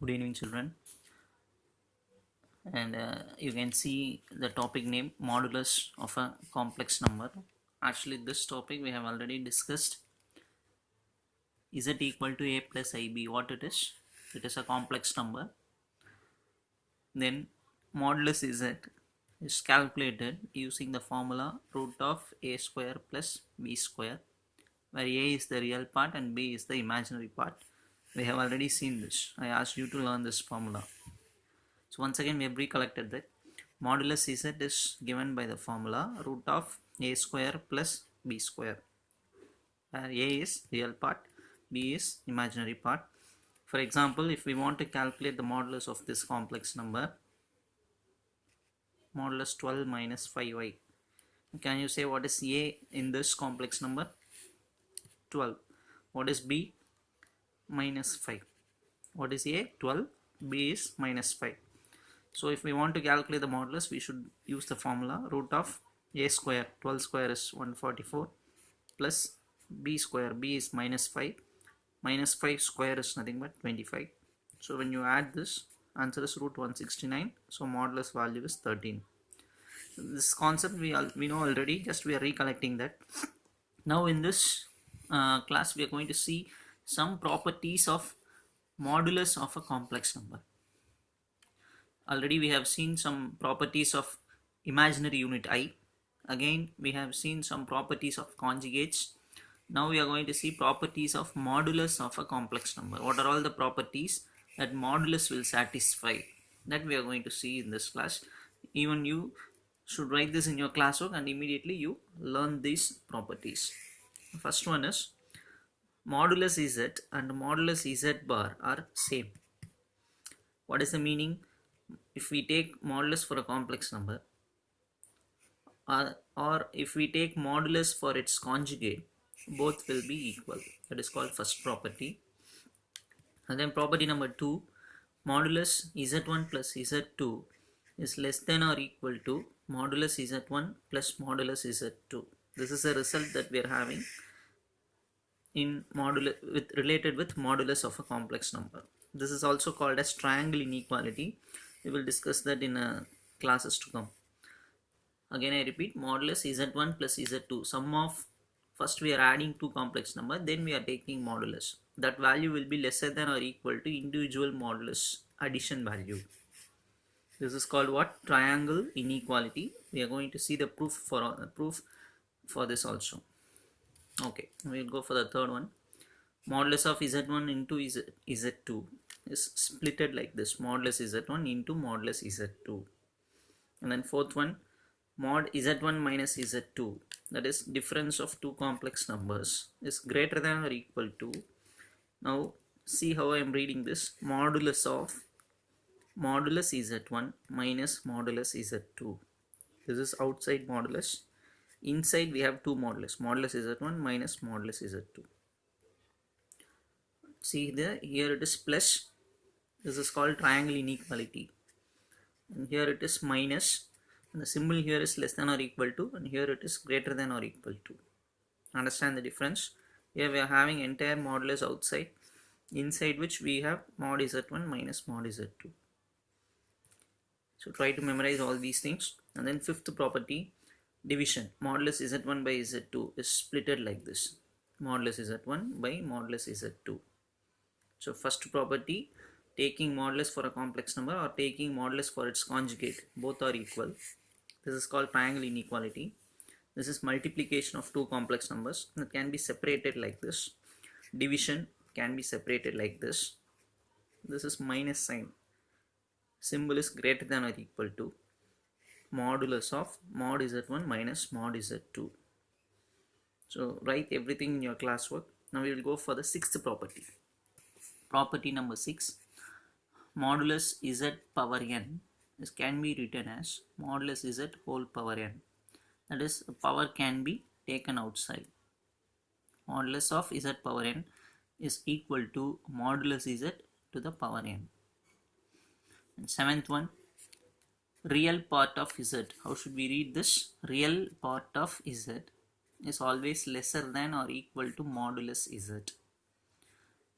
Good evening, children. And you can see the topic name modulus of a complex number. Actually, this topic we have already discussed. Is it equal to a plus ib? What it is? It is a complex number. Then modulus is calculated using the formula root of a square plus b square, where a is the real part and b is the imaginary part. We have already seen this. I asked you to learn this formula. So once again we have recollected that modulus z is given by the formula root of a square plus b square, where a is real part, b is imaginary part. For example, if we want to calculate the modulus of this complex number, modulus 12 minus 5y, can you say what is a in this complex number? 12. What is b? Minus 5. What is a? 12. B is minus 5. So if we want to calculate the modulus, we should use the formula root of a square, 12 square is 144, plus b square, b is minus 5, minus 5 square is nothing but 25. So when you add this, answer is root 169, so modulus value is 13. This concept we know already, just we are recollecting that. Now in this class we are going to see some properties of modulus of a complex number. Already we have seen some properties of imaginary unit I. Again we have seen some properties of conjugates. Now we are going to see properties of modulus of a complex number. What are all the properties that modulus will satisfy? That we are going to see in this class. Even you should write this in your classwork and immediately you learn these properties. The first one is modulus z and modulus z bar are same. What is the meaning? If we take modulus for a complex number, or if we take modulus for its conjugate, both will be equal. That is called first property. And then property number 2, modulus z1 plus z2 is less than or equal to modulus z1 plus modulus z2. This is a result that we are having in related with modulus of a complex number. This is also called as triangle inequality. We will discuss that in classes to come. Again I repeat, modulus z1 plus z2, sum of, first we are adding two complex number, then we are taking modulus. That value will be lesser than or equal to individual modulus addition value. This is called what? Triangle inequality. We are going to see the proof for this also. Okay, we will go for the third one. Modulus of z1 into z2 is splitted like this, modulus z1 into modulus z2. And then fourth one, mod z1 minus z2, that is difference of two complex numbers, is greater than or equal to, now see how I am reading this, modulus of modulus z1 minus modulus z2. This is outside modulus. Inside we have two modulus, modulus z1 minus modulus z2. See there, here it is plus, this is called triangle inequality, and here it is minus, and the symbol here is less than or equal to, and here it is greater than or equal to. Understand the difference? Here we are having entire modulus outside, inside which we have mod z1 minus mod z2. So try to memorize all these things. And then fifth property, division. Modulus z1 by z2 is splitted like this, modulus z1 by modulus z2. So first property, taking modulus for a complex number or taking modulus for its conjugate, both are equal. This is called triangle inequality. This is multiplication of two complex numbers that can be separated like this. Division can be separated like this. This is minus sign. Symbol is greater than or equal to modulus of mod z1 minus mod z2. So write everything in your classwork. Now we will go for the sixth property. Property number 6, modulus z power n, this can be written as modulus z whole power n. That is, power can be taken outside. Modulus of z power n is equal to modulus z to the power n. And seventh one, real part of z. How should we read this? Real part of z is always lesser than or equal to modulus z.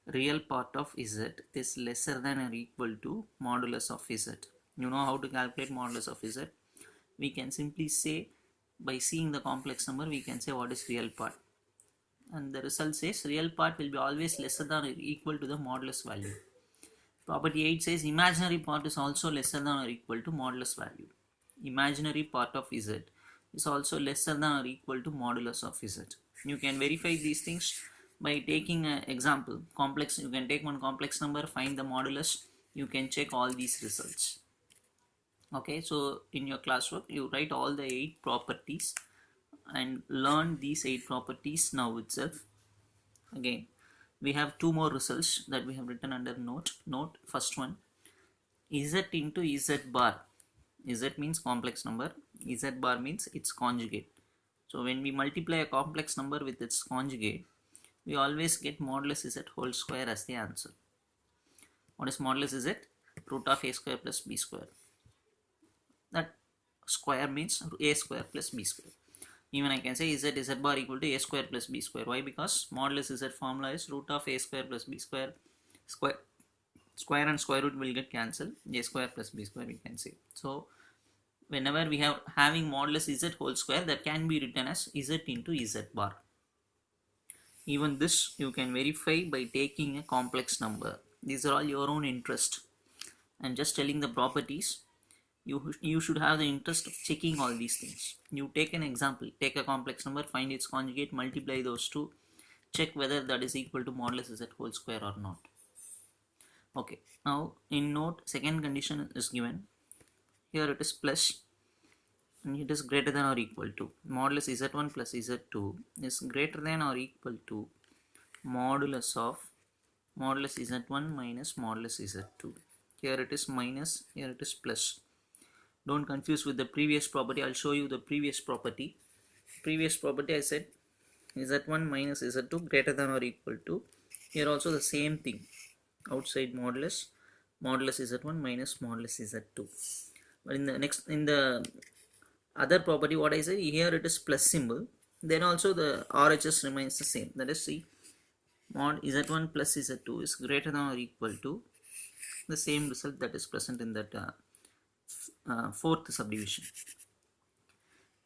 real part of z is lesser than or equal to modulus of z. You know how to calculate modulus of z? We can simply say, by seeing the complex number, we can say what is real part, and the result says real part will be always lesser than or equal to the modulus value. Property 8 says imaginary part is also lesser than or equal to modulus value. Imaginary part of z is also lesser than or equal to modulus of z. You can verify these things by taking an example. Complex, you can take one complex number, find the modulus, you can check all these results. Okay, so in your classwork, you write all the 8 properties and learn these 8 properties now itself. Again, we have 2 more results that we have written under note. First one, z into z bar. Z means complex number, z bar means its conjugate. So when we multiply a complex number with its conjugate, we always get modulus z whole square as the answer. What is modulus z? Root of a square plus b square. That square means a square plus b square. Even I can say z bar equal to a square plus b square. Why? Because modulus z formula is root of a square plus b square. Square and square root will get cancelled. A square plus b square we can say. So whenever we have having modulus z whole square, that can be written as z into z bar. Even this you can verify by taking a complex number. These are all your own interest. And just telling the properties, you should have the interest of checking all these things. You take an example, take a complex number, find its conjugate, multiply those two, check whether that is equal to modulus z whole square or not. Okay, now in note, second condition is given. Here it is plus, and it is greater than or equal to modulus z1 plus z2 is greater than or equal to modulus of modulus z1 minus modulus z2. Here it is minus, here it is plus. Don't confuse with the previous property. I'll show you the previous property. Previous property I said z1 minus z2 greater than or equal to. Here also the same thing. Outside modulus z1 minus modulus z2. But in the other property, what I said, here it is plus symbol. Then also the RHS remains the same. That is, see, mod z1 plus z2 is greater than or equal to the same result that is present in that fourth subdivision.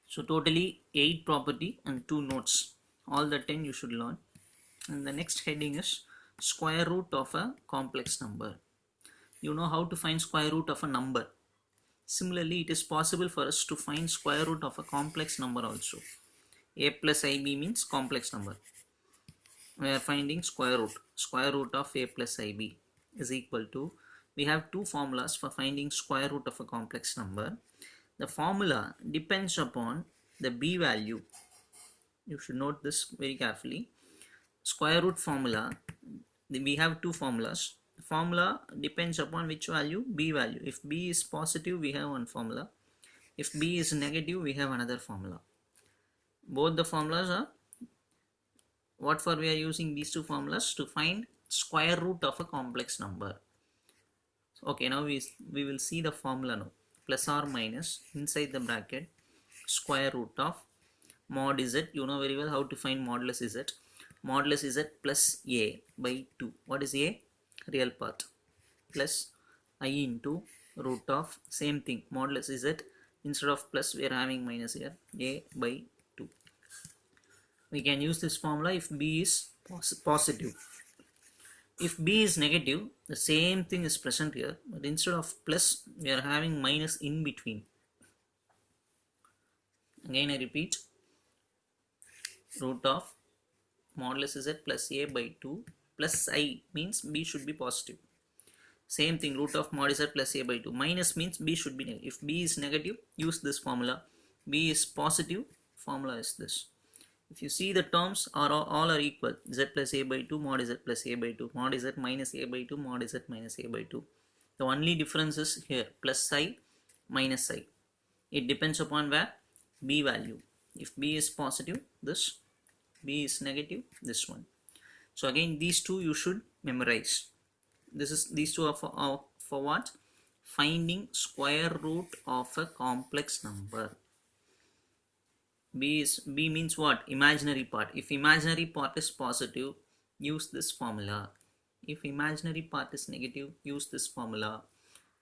So totally 8 property and 2 notes. All the 10 you should learn. And the next heading is square root of a complex number. You know how to find square root of a number. Similarly, it is possible for us to find square root of a complex number also. A plus ib means complex number. We are finding square root. Square root of a plus ib is equal to, we have 2 formulas for finding square root of a complex number. The formula depends upon the b value. You should note this very carefully. Square root formula, we have 2 formulas. The formula depends upon which value? B value. If b is positive, we have one formula. If b is negative, we have another formula. Both the formulas are, what for we are using these 2 formulas? To find square root of a complex number. Okay, now we will see the formula now. Plus or minus inside the bracket square root of mod z. You know very well how to find modulus z. Modulus z plus a by 2. What is a? Real part. Plus I into root of, same thing, modulus z. Instead of plus we are having minus here, a by 2. We can use this formula if b is positive. If b is negative, the same thing is present here, but instead of plus we are having minus in between. Again I repeat, root of modulus z plus a by 2 plus I means b should be positive. Same thing, root of mod z plus a by 2. Minus means b should be negative. If b is negative, use this formula. B is positive, formula is this. If you see the terms are all are equal, z plus a by 2, mod z plus a by 2, mod z minus a by 2, mod z minus a by 2. The only difference is here, plus I, minus I. It depends upon where? B value. If b is positive, this. B is negative, this one. So again, these two you should memorize. These two are for what? Finding square root of a complex number. B means what? Imaginary part. If imaginary part is positive, use this formula. If imaginary part is negative, use this formula.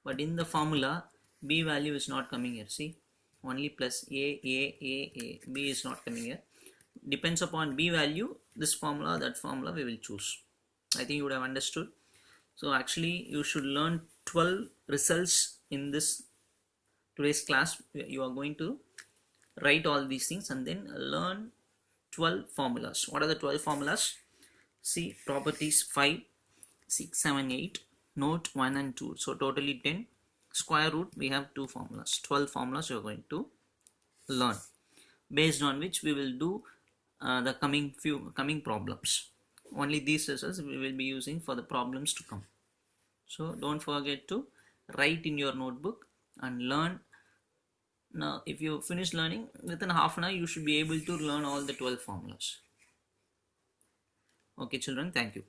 But in the formula, b value is not coming here. See, only plus a, b is not coming here. Depends upon b value, this formula, that formula we will choose. I think you would have understood. So actually you should learn 12 results in this today's class. You are going to write all these things and then learn 12 formulas. What are the 12 formulas? See, properties 5, 6, 7, 8, note 1 and 2, so totally 10. Square root, we have 2 formulas. 12 formulas you are going to learn, based on which we will do the coming problems. Only these results we will be using for the problems to come. So don't forget to write in your notebook and learn. Now if you finish learning within half an hour, you should be able to learn all the 12 formulas. Okay children, thank you.